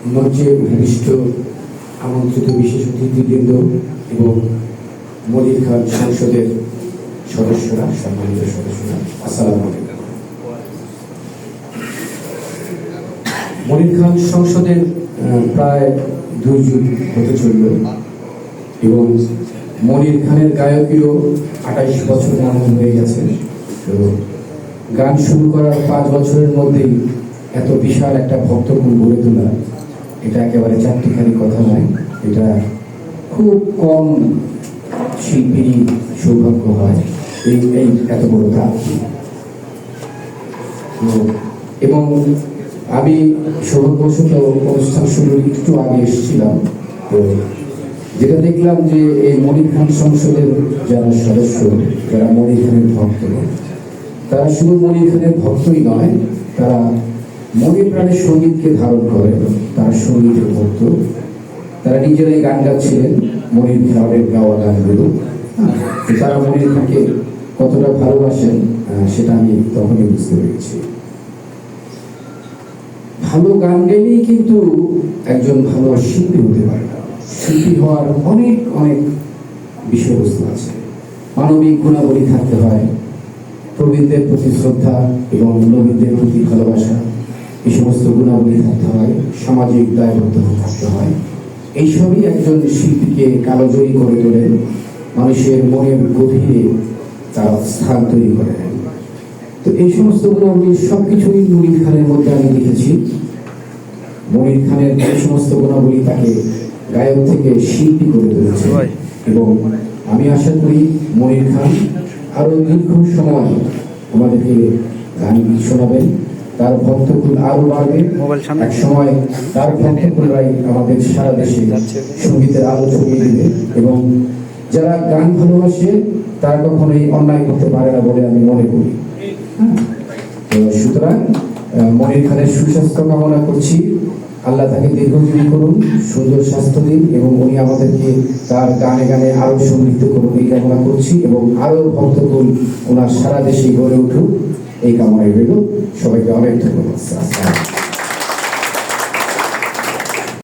মঞ্চে ভূমিষ্ঠ আমন্ত্রিত বিশেষ অতিথিবৃন্দ এবং মনির খান সংসদের সদস্যরা, সম্মানিত সদস্যরা, আসসালামু আলাইকুম। মনির খান সংসদের প্রায় 2 যুগ হতে চলল এবং মনির খানের গায়কীও 28 বছর নামন হয়ে গেছে। তো গান শুরু করার 5 বছরের মধ্যেই এত বিশাল একটা ভক্তকুল গড়ে তোলা, এটা একেবারে চারটিখানি কথা নয়। এটা খুব কম শিল্পীরই সৌভাগ্য হয় এই এত বড় গান। এবং আমি সৌভাগ্যবশত অনুষ্ঠান শুরুর একটু আগে এসেছিলাম। তো যেটা দেখলাম যে এই মনির খান সংসদের যারা সদস্য, যারা মনির খানের ভক্ত, তারা শুধু মনির খানের ভক্তই নয়, তারা মনে প্রাণে সঙ্গীতকে ধারণ করে, তারা সঙ্গীতের ভক্ত। তারা নিজেরাই গান গাচ্ছিলেন, মনির খানের গাওয়া গানগুলো। তারা মনির খানকে কতটা ভালোবাসেন সেটা আমি তখনই বুঝতে পেরেছি। ভালো গান গেলেই কিন্তু একজন ভালো শিল্পী হতে পারে না। শিল্পী হওয়ার অনেক অনেক বিষয়বস্তু আছে। মানবিক গুণাবলী থাকতে হয়, প্রবীণদের প্রতি শ্রদ্ধা এবং নবীনদের প্রতি ভালোবাসা, এই সমস্ত গুণাবলী থাকতে হয়, সামাজিক দায়বদ্ধতা থাকতে হয়। এইসবই একজন শিল্পীকে কালজয়ী করে তোলে, মানুষের মনের গভীরে তার স্থান তৈরি করে দেয়। তো এই সমস্ত গুণাবলী সবকিছুই মনির খানের মধ্যে আমি দেখেছি। মনির খানের এই সমস্ত গুণাবলী তাকে গায়ক থেকে শিল্পী করে তুলেছে এবং আমি আশা করি মনির খান আরো দীর্ঘ সময় আমাদেরকে গান শোনাবেন। তার ভক্তকুল আরো বাড়বে। এক সময় তার ভক্তকুলরাই আমাদের সারা দেশে সঙ্গীতের আলো ছড়িয়ে দেবে এবং যারা গান ভালোবাসে তারা কখনোই অন্যায় করতে পারে না বলে আমি মনে করি। তো সুতরাং মনির খানের সুস্বাস্থ্য কামনা করছি। আল্লাহ তাকে দীর্ঘজীবী করুন, সুন্দর স্বাস্থ্য দিন এবং উনি আমাদেরকে তার গানে গানে আরো সমৃদ্ধ করুন এই কামনা করছি এবং আরো ভক্তকুল ওনার সারা দেশে গড়ে উঠুক এই কামনায় রইল। সবাইকে অনেক ধন্যবাদ।